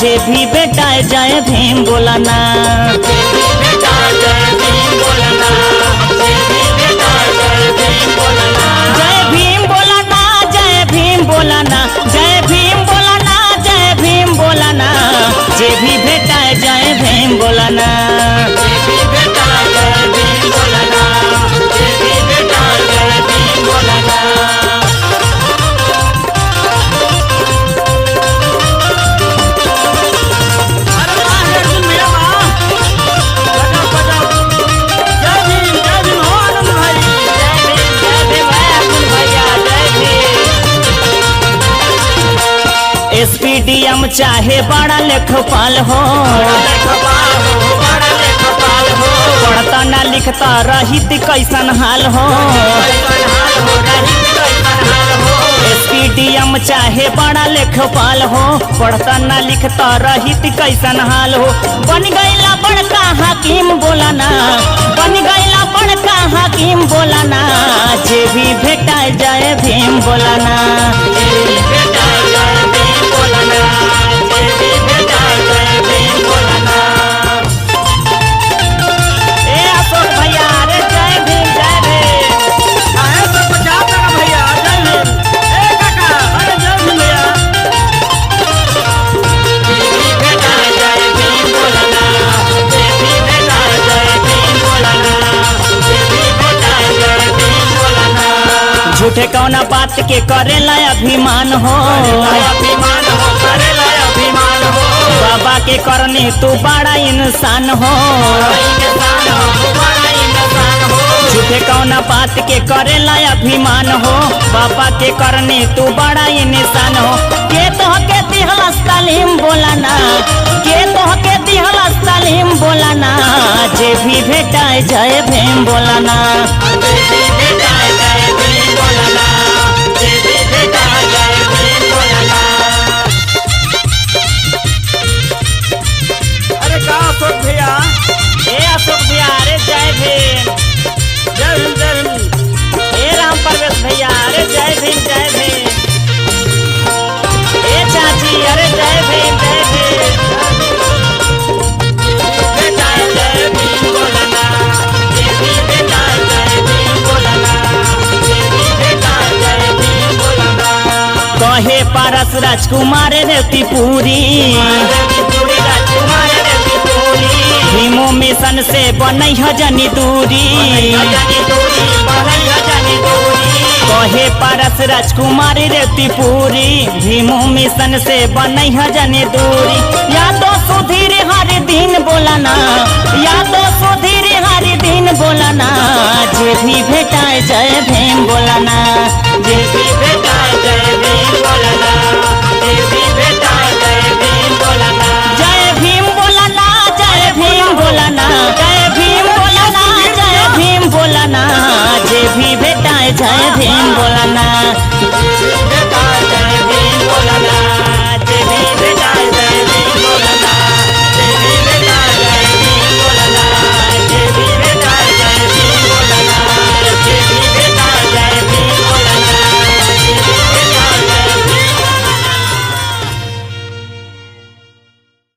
जे भी भेटाए जय भीम बोलाना। जय भीम बोलाना, जय भीम बोलाना, जय भीम बोलाना, जय भीम बोलाना, जे भी भेटाए जय भीम बोलाना। एसपीडीएम चाहे बड़ा लेखपाल हो, पढ़ता ना लिखता रहित कैसन हाल हो। एसपीडीएम चाहे बड़ा लेखपाल हो, पढ़ता ना लिखता रहित कैसन हाल हो। बन गईला बड़का हाकिम बोलाना, बन गईला बड़का हाकिम बोलाना, जे भी भेटाए जय भीम बोलाना। झूठे कौना बात के करेला अभिमान हो, बाबा के करनी तू बड़ा इंसान हो। झूठे कौना बात के करेला अभिमान हो, बाबा के करनी तू बड़ा इंसान हो। के तोह के दिहलस तालीम बोलाना, के तोह के दिहलस तालीम बोलाना, जे भी भेटाए जय भीम बोलाना। अरे का अशोक भैया, अशोक भैया, अरे जय भीम, जय भीम जय भीम। राम परवेश भैया, अरे जय भीम जय भीम। चाची, अरे जय भीम जय भीम। कहे पारस राजकुमार रेवती पूरी, भीमो मिशन से बनई हजनी दूरी। कहे पारस राजकुमार रेवती पूरी, भीमो मिशन से बनई हजनी दूरी। या तो सुधीर हर दिन बोलाना, या तो सुधीर हर दिन बोलाना, जे भी भेटाए जय भीम बोलाना। जे भी भेटाए जय भीम बोलाना, जे भी भेटाए जय भीम बोलाना। जय भीम बोलाना, जय भीम बोलाना, जय भीम बोलाना, जय भीम बोलाना, जे भी भेटाए जय भीम बोलाना।